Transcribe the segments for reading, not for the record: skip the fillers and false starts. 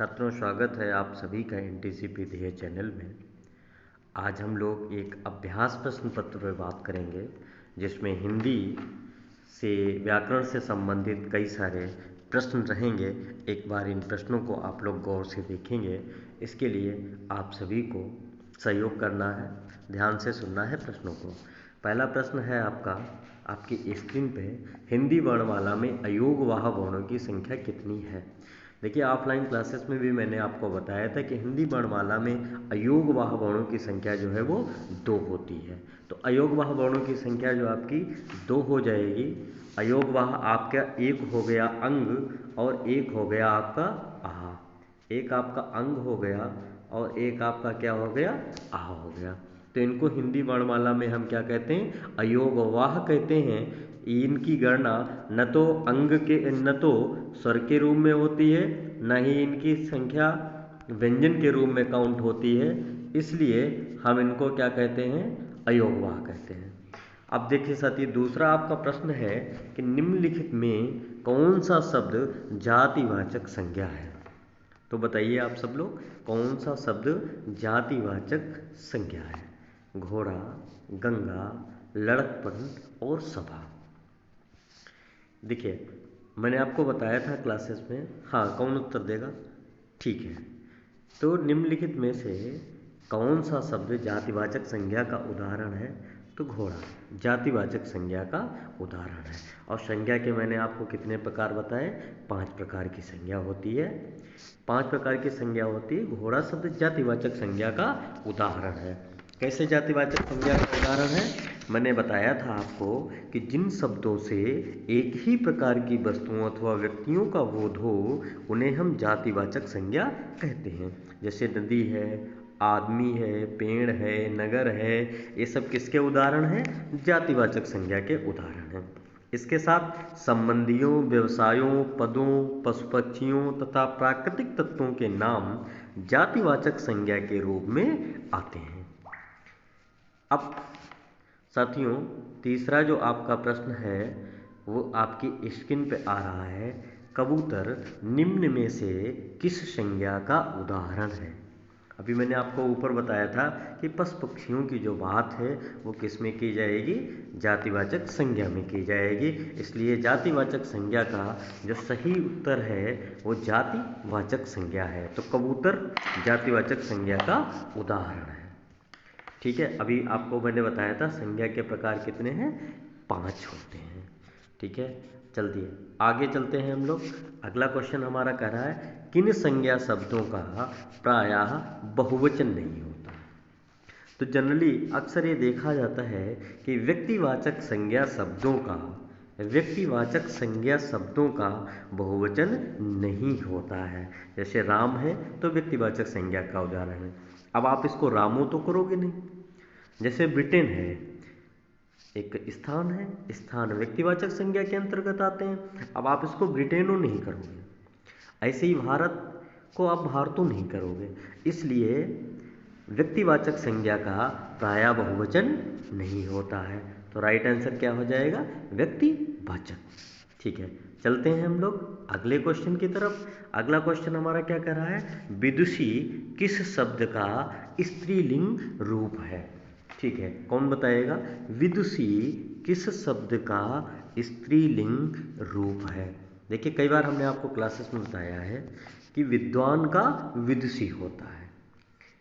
छात्रों, स्वागत है आप सभी का एनटीसीपी ध्येय चैनल में। आज हम लोग एक अभ्यास प्रश्न पत्र पर बात करेंगे, जिसमें हिंदी से व्याकरण से संबंधित कई सारे प्रश्न रहेंगे। एक बार इन प्रश्नों को आप लोग गौर से देखेंगे। इसके लिए आप सभी को सहयोग करना है, ध्यान से सुनना है प्रश्नों को। पहला प्रश्न है आपकी स्क्रीन पे, हिंदी वर्णमाला में अयोगवाह वर्णों की संख्या कितनी है। देखिए, ऑफलाइन क्लासेस में भी मैंने आपको बताया था कि हिंदी वर्णमाला में अयोगवाह वर्णों की संख्या जो है वो 2 होती है। तो अयोगवाह वर्णों की संख्या जो आपकी 2 हो जाएगी। अयोगवाह आपका एक हो गया अंग और एक हो गया आपका आहा। एक आपका अंग हो गया और एक आपका क्या हो गया, आहा हो गया। तो इनको हिंदी वर्णमाला में हम क्या कहते हैं, अयोगवाह कहते हैं। इनकी गणना न तो अंग के न तो स्वर के रूप में होती है, न ही इनकी संख्या व्यंजन के रूप में काउंट होती है। इसलिए हम इनको क्या कहते हैं, अयोगवाह कहते हैं। अब देखिए साथी, दूसरा आपका प्रश्न है कि निम्नलिखित में कौन सा शब्द जातिवाचक संज्ञा है। तो बताइए आप सब लोग, कौन सा शब्द जातिवाचक संज्ञा है। घोड़ा, गंगा, लड़कपन और सभा। देखिए, मैंने आपको बताया था क्लासेस में। हाँ, कौन उत्तर देगा? ठीक है। तो निम्नलिखित में से कौन सा शब्द जातिवाचक संज्ञा का उदाहरण है। तो घोड़ा जातिवाचक संज्ञा का उदाहरण है। और संज्ञा के मैंने आपको कितने प्रकार बताए? 5 प्रकार की संज्ञा होती है। 5 प्रकार की संज्ञा होती है। घोड़ा शब्द जातिवाचक संज्ञा का उदाहरण है। कैसे जातिवाचक संज्ञा का उदाहरण है? मैंने बताया था आपको कि जिन शब्दों से एक ही प्रकार की वस्तुओं अथवा व्यक्तियों का बोध हो, उन्हें हम जातिवाचक संज्ञा कहते हैं। जैसे नदी है, आदमी है, पेड़ है, नगर है, ये सब किसके उदाहरण हैं? जातिवाचक संज्ञा के उदाहरण हैं। इसके साथ संबंधियों, व्यवसायों, पदों, पशु पक्षियों तथा प्राकृतिक तत्वों के नाम जातिवाचक संज्ञा के रूप में आते हैं। अब साथियों, तीसरा जो आपका प्रश्न है वो आपकी स्क्रीन पे आ रहा है। कबूतर निम्न में से किस संज्ञा का उदाहरण है। अभी मैंने आपको ऊपर बताया था कि पशु पक्षियों की जो बात है वो किस में की जाएगी, जातिवाचक संज्ञा में की जाएगी। इसलिए जातिवाचक संज्ञा का जो सही उत्तर है वो जातिवाचक संज्ञा है। तो कबूतर जातिवाचक संज्ञा का उदाहरण है। ठीक है। अभी आपको मैंने बताया था संज्ञा के प्रकार कितने हैं, 5 होते हैं। ठीक है, चलती है, आगे चलते हैं हम लोग। अगला क्वेश्चन हमारा कह रहा है, किन संज्ञा शब्दों का प्रायः बहुवचन नहीं होता। तो जनरली अक्सर ये देखा जाता है कि व्यक्तिवाचक संज्ञा शब्दों का बहुवचन नहीं होता है। जैसे राम है तो व्यक्तिवाचक संज्ञा का उदाहरण है। अब आप इसको रामो तो करोगे नहीं। जैसे ब्रिटेन है, एक स्थान है, स्थान व्यक्तिवाचक संज्ञा के अंतर्गत आते हैं। अब आप इसको ब्रिटेनो नहीं करोगे। ऐसे ही भारत को आप भारतो नहीं करोगे। इसलिए व्यक्तिवाचक संज्ञा का प्रायः बहुवचन नहीं होता है। तो राइट आंसर क्या हो जाएगा, व्यक्तिवाचक। ठीक है, चलते हैं हम लोग अगले क्वेश्चन की तरफ। अगला क्वेश्चन हमारा क्या कर रहा है, विदुषी किस शब्द का स्त्रीलिंग रूप है। ठीक है, कौन बताएगा, विदुषी किस शब्द का स्त्रीलिंग रूप है। देखिए, कई बार हमने आपको क्लासेस में बताया है कि विद्वान का विदुषी होता है।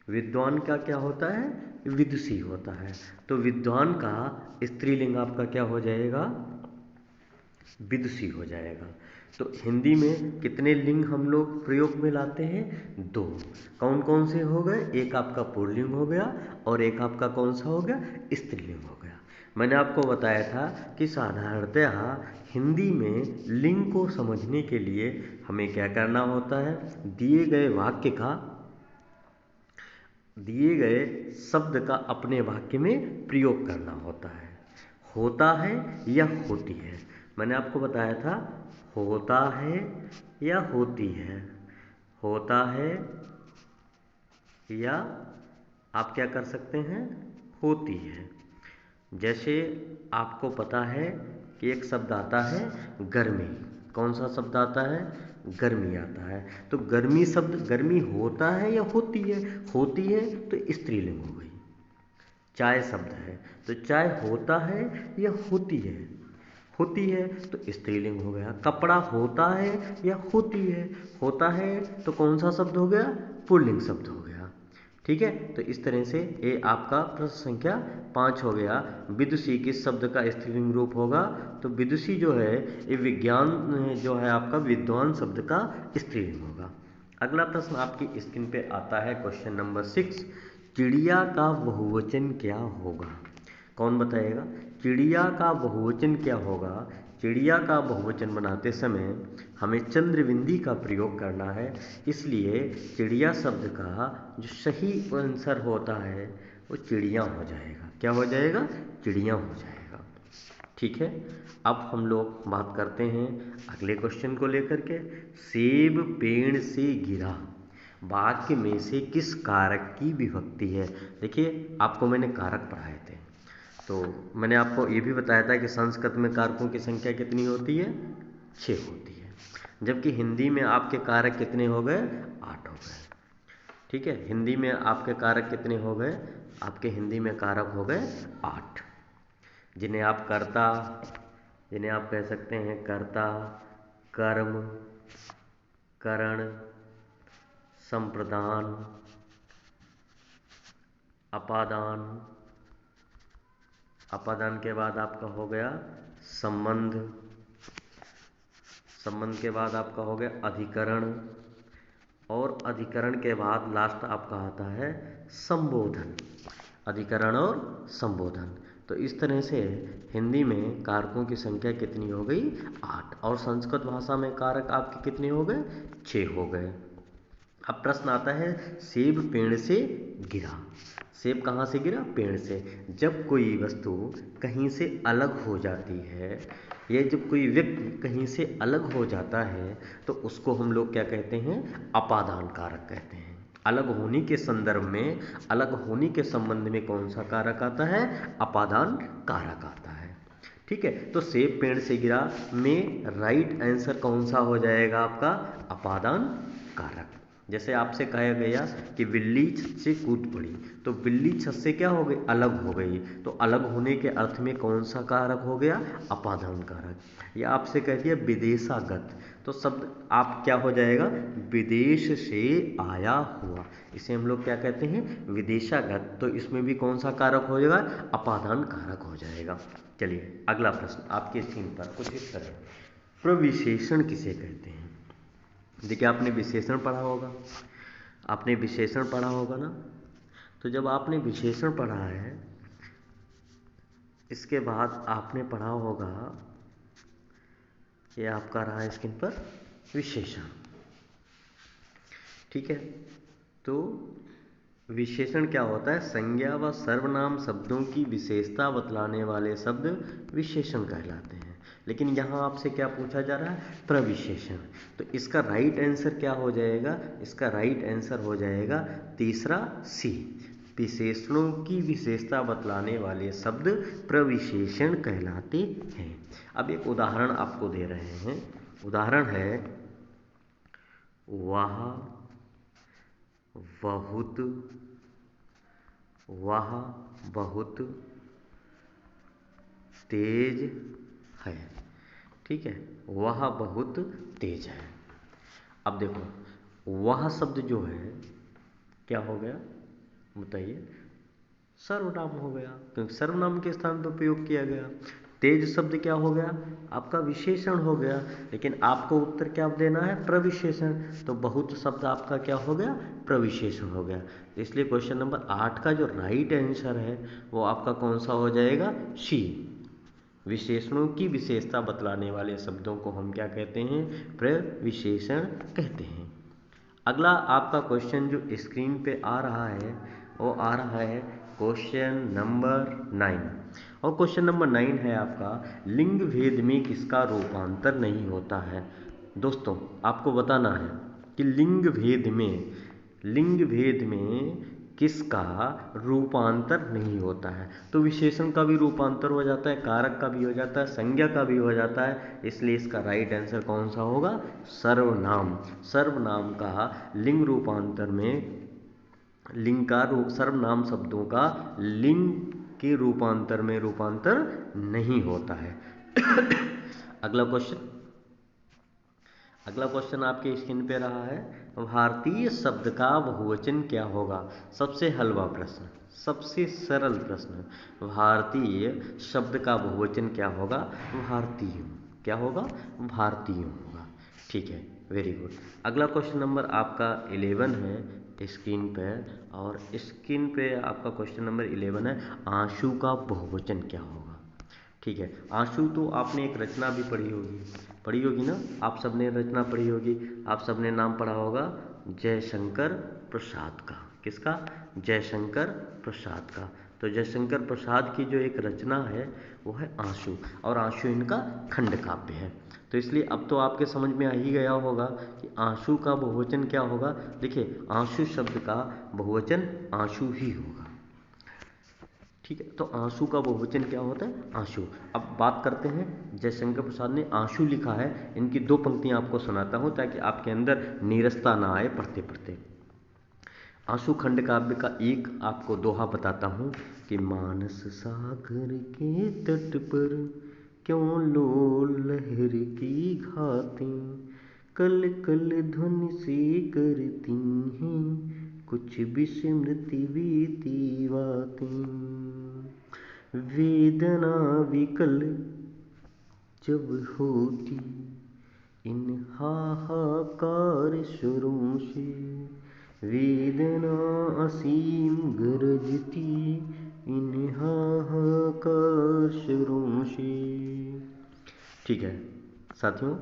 विद्वान का क्या होता है, विदुषी होता है। तो विद्वान का स्त्रीलिंग आपका क्या हो जाएगा, विदुषी हो जाएगा। तो हिंदी में कितने लिंग हम लोग प्रयोग में लाते हैं, 2। कौन कौन से हो गए, एक आपका पुल्लिंग हो गया और एक आपका कौन सा हो गया, स्त्रीलिंग हो गया। मैंने आपको बताया था कि साधारणतः हिंदी में लिंग को समझने के लिए हमें क्या करना होता है, दिए गए शब्द का अपने वाक्य में प्रयोग करना होता है। होता है या होती है। मैंने आपको बताया था होता है या होती है, होता है या आप क्या कर सकते हैं, होती है। जैसे आपको पता है कि एक शब्द आता है गर्मी। कौन सा शब्द आता है, गर्मी आता है। तो गर्मी शब्द, गर्मी होता है या होती है? होती है तो स्त्रीलिंग हो गई। चाय शब्द है तो चाय होता है या होती है? होती है तो स्त्रीलिंग हो गया। कपड़ा होता है या होती है? होता है तो कौन सा शब्द हो गया? पुल्लिंग शब्द हो गया। ठीक है, तो इस तरह से ये आपका प्रश्न संख्या 5 हो गया। विदुषी किस शब्द का स्त्रीलिंग रूप होगा? तो विदुषी जो है ये विज्ञान जो है आपका विद्वान शब्द का स्त्रीलिंग होगा। अगला प्रश्न आपकी स्क्रीन पे आता है, क्वेश्चन नंबर 6। चिड़िया का बहुवचन क्या होगा? कौन बताएगा? चिड़िया का बहुवचन क्या होगा? चिड़िया का बहुवचन बनाते समय हमें चंद्रबिंदी का प्रयोग करना है, इसलिए चिड़िया शब्द का जो सही आंसर होता है वो चिड़िया हो जाएगा। क्या हो जाएगा? चिड़िया हो जाएगा। ठीक है, अब हम लोग बात करते हैं अगले क्वेश्चन को लेकर के। सेब पेड़ से गिरा वाक्य में से किस कारक की विभक्ति है? देखिए, आपको मैंने कारक पढ़ाए थे, तो मैंने आपको ये भी बताया था कि संस्कृत में कारकों की संख्या कितनी होती है? 6 होती है, जबकि हिंदी में आपके कारक कितने हो गए? 8 हो गए। ठीक है, हिंदी में आपके कारक कितने हो गए? आपके हिंदी में कारक हो गए 8, जिन्हें आप कर्ता, जिन्हें आप कह सकते हैं कर्ता, कर्म, करण, संप्रदान, अपादान, अपादान के बाद आपका हो गया संबंध, संबंध के बाद आपका हो गया अधिकरण, और अधिकरण के बाद लास्ट आपका आता है संबोधन। अधिकरण और संबोधन। तो इस तरह से हिंदी में कारकों की संख्या कितनी हो गई? 8, और संस्कृत भाषा में कारक आपके कितने हो गए? 6 हो गए। अब प्रश्न आता है, सेब पेड़ से गिरा। सेब कहाँ से गिरा? पेड़ से। जब कोई वस्तु कहीं से अलग हो जाती है, या जब कोई व्यक्ति कहीं से अलग हो जाता है, तो उसको हम लोग क्या कहते हैं? अपादान कारक कहते हैं। अलग होने के संदर्भ में, अलग होने के संबंध में कौन सा कारक आता है? अपादान कारक आता है। ठीक है, तो सेब पेड़ से गिरा में राइट आंसर कौन सा हो जाएगा आपका? अपादान कारक। जैसे आपसे कहा गया कि बिल्ली छत से कूद पड़ी, तो बिल्ली छत से क्या हो गई? अलग हो गई। तो अलग होने के अर्थ में कौन सा कारक हो गया? अपादान कारक। या आपसे कह दिया विदेशागत, तो शब्द आप क्या हो जाएगा? विदेश से आया हुआ, इसे हम लोग क्या कहते हैं? विदेशागत। तो इसमें भी कौन सा कारक हो जाएगा? अपादान कारक हो जाएगा। चलिए अगला प्रश्न आपके स्क्रीन पर कुछ इस तरह, प्रविशेषण किसे कहते हैं? देखिए, आपने विशेषण पढ़ा होगा, आपने विशेषण पढ़ा होगा ना। तो जब आपने विशेषण पढ़ा है, इसके बाद आपने पढ़ा होगा, ये आपका रहा स्क्रीन पर विशेषण। ठीक है, तो विशेषण क्या होता है? संज्ञा व सर्वनाम शब्दों की विशेषता बतलाने वाले शब्द विशेषण कहलाते हैं। लेकिन यहाँ आपसे क्या पूछा जा रहा है? प्रविशेषण। तो इसका राइट आंसर क्या हो जाएगा? इसका राइट आंसर हो जाएगा तीसरा सी, विशेषणों की विशेषता बतलाने वाले शब्द प्रविशेषण कहलाते हैं। अब एक उदाहरण आपको दे रहे हैं। उदाहरण है, वह बहुत, वह बहुत तेज है। ठीक है, वह बहुत तेज है। अब देखो, वह शब्द जो है क्या हो गया? बताइए, सर्वनाम हो गया, क्योंकि सर्वनाम के स्थान पर प्रयोग किया गया। तेज शब्द क्या हो गया? आपका विशेषण हो गया। लेकिन आपको उत्तर क्या देना है? प्रविशेषण। तो बहुत शब्द आपका क्या हो गया? प्रविशेषण हो गया। इसलिए क्वेश्चन नंबर 8 का जो राइट आंसर है वो आपका कौन सा हो जाएगा? सी, विशेषणों की विशेषता बतलाने वाले शब्दों को हम क्या कहते हैं? प्रविशेषण कहते हैं। अगला आपका क्वेश्चन जो स्क्रीन पे आ रहा है वो आ रहा है क्वेश्चन नंबर 9, और क्वेश्चन नंबर 9 है आपका, लिंग भेद में किसका रूपांतर नहीं होता है? दोस्तों, आपको बताना है कि लिंग भेद में किसका रूपांतर नहीं होता है। तो विशेषण का भी रूपांतर हो जाता है, कारक का भी हो जाता है, संज्ञा का भी हो जाता है, इसलिए इसका राइट आंसर कौन सा होगा? सर्वनाम। सर्वनाम का लिंग रूपांतर में लिंग का सर्वनाम शब्दों का लिंग के रूपांतर में रूपांतर नहीं होता है। अगला क्वेश्चन आपके स्क्रीन पे रहा है, भारतीय शब्द का बहुवचन क्या होगा? सबसे हलवा प्रश्न, सबसे सरल प्रश्न। भारतीय शब्द का बहुवचन क्या होगा? भारतीयों। क्या होगा? भारतीयों होगा। ठीक है, वेरी गुड। अगला क्वेश्चन नंबर आपका 11 है स्क्रीन पे, और स्क्रीन पे आपका क्वेश्चन नंबर 11 है, आंसू का बहुवचन क्या होगा? ठीक है, आंसू तो आपने एक रचना भी पढ़ी होगी ना, आप सबने रचना पढ़ी होगी, आप सबने नाम पढ़ा होगा जयशंकर प्रसाद का। किसका? जयशंकर प्रसाद का। तो जयशंकर प्रसाद की जो एक रचना है वो है आंसू, और आंसू इनका खंड काव्य है। तो इसलिए अब तो आपके समझ में आ ही गया होगा कि आंसू का बहुवचन क्या होगा। देखिए, आंसू शब्द का बहुवचन आंसू ही होगा। ठीक है, तो आंसू का बहुवचन क्या होता है? आंसू। अब बात करते हैं, जयशंकर प्रसाद ने आंसू लिखा है, इनकी दो पंक्तियां आपको सुनाता हूं ताकि आपके अंदर नीरसता ना आए पढ़ते पढ़ते। आंसू खंड काव्य का एक आपको दोहा बताता हूं कि मानस सागर के तट पर क्यों लो लहर की घातें, कल कल ध्वनि से करती हैं कुछ विस्मृति बीती बातें। वेदना विकल जब होती इन हाहाकार स्वरों से, वेदना असीम गरजती इन हाहाकार स्वरों से। ठीक है साथियों,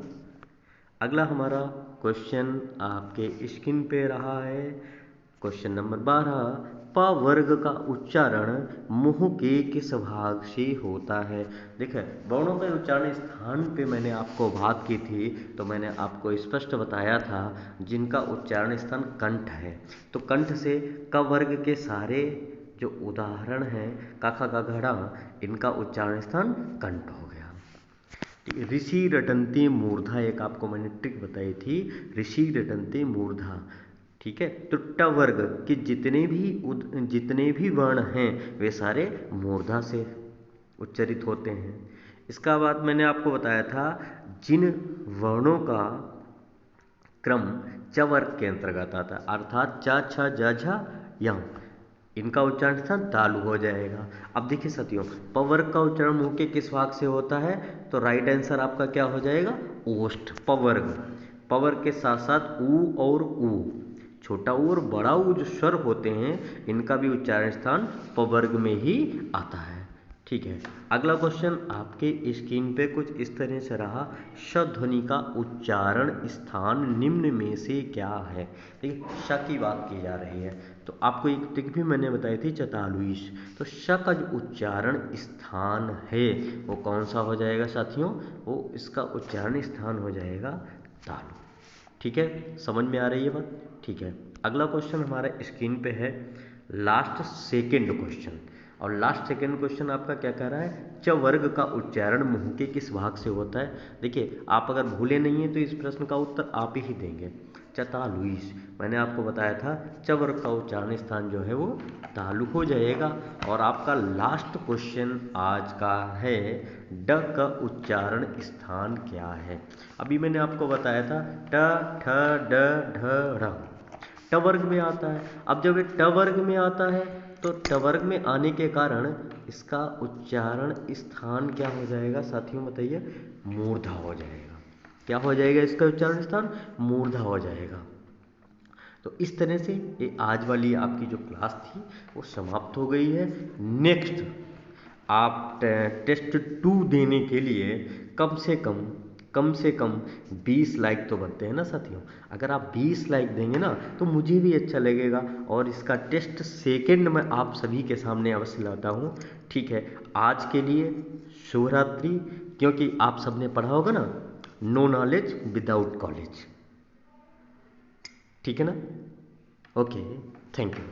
अगला हमारा क्वेश्चन आपके स्क्रीन पे रहा है, क्वेश्चन नंबर 12, प वर्ग का उच्चारण मुंह के किस भाग से होता है? देखिए, वर्णों के उच्चारण स्थान पे मैंने आपको बात की थी, तो मैंने आपको स्पष्ट बताया था जिनका उच्चारण स्थान कंठ है, तो कंठ से क वर्ग के सारे जो उदाहरण हैं का खा गा घड़ा, इनका उच्चारण स्थान कंठ हो गया। ऋषि रटंती मूर्धा, एक आपको मैंने ट्रिक बताई थी, ऋषि रटंती मूर्धा। ठीक है, तो ट वर्ग के जितने भी वर्ण हैं वे सारे मूर्धा से उच्चरित होते हैं। इसका बाद मैंने आपको बताया था जिन वर्णों का क्रम च वर्ग के अंतर्गत आता है, अर्थात च छ ज झ य, इनका उच्चारण स्थान तालु हो जाएगा। अब देखिए साथियों, प वर्ग का उच्चारण मुंह के किस भाग से होता है? तो राइट आंसर आपका क्या हो जाएगा? ओष्ठ। प वर्ग के साथ साथ ऊ और ऊ, छोटा ऊ और बड़ा ऊ जो स्वर होते हैं, इनका भी उच्चारण स्थान प वर्ग में ही आता है। ठीक है, अगला क्वेश्चन आपके स्क्रीन पे कुछ इस तरह से रहा, श ध्वनि का उच्चारण स्थान निम्न में से क्या है? देखिए, श की बात की जा रही है, तो आपको एक ट्रिक भी मैंने बताई थी, चतालुईश। तो श का जो उच्चारण स्थान है वो कौन सा हो जाएगा साथियों? वो इसका उच्चारण स्थान हो जाएगा तालु। ठीक है, समझ में आ रही है बात? ठीक है, अगला क्वेश्चन हमारे स्क्रीन पे है, लास्ट सेकेंड क्वेश्चन, और लास्ट सेकेंड क्वेश्चन आपका क्या कह रहा है? च वर्ग का उच्चारण मुंह के किस भाग से होता है? देखिए, आप अगर भूले नहीं हैं तो इस प्रश्न का उत्तर आप ही देंगे। चतालुईस, मैंने आपको बताया था च वर्ग का उच्चारण स्थान जो है वो तालु हो जाएगा। और आपका लास्ट क्वेश्चन आज का है, ड का उच्चारण स्थान क्या है? अभी मैंने आपको बताया था ट ठ ड ढ ढ़, ट वर्ग में आता है। अब जब ये ट वर्ग में आता है तो ट वर्ग में आने के कारण इसका उच्चारण स्थान क्या हो जाएगा साथियों बताइए? मूर्धा हो जाएगा। क्या हो जाएगा इसका उच्चारण स्थान? मूर्धा हो जाएगा। तो इस तरह से ये आज वाली आपकी जो क्लास थी वो समाप्त हो गई है। नेक्स्ट आप टेस्ट 2 देने के लिए कम से कम 20 लाइक तो बनते हैं ना साथियों। अगर आप 20 लाइक देंगे ना तो मुझे भी अच्छा लगेगा, और इसका टेस्ट सेकंड मैं आप सभी के सामने अवश्य लाता हूँ। ठीक है, आज के लिए शुभ रात्रि, क्योंकि आप सबने पढ़ा होगा ना, नो नॉलेज विदाउट कॉलेज। ठीक है ना? Okay, thank you.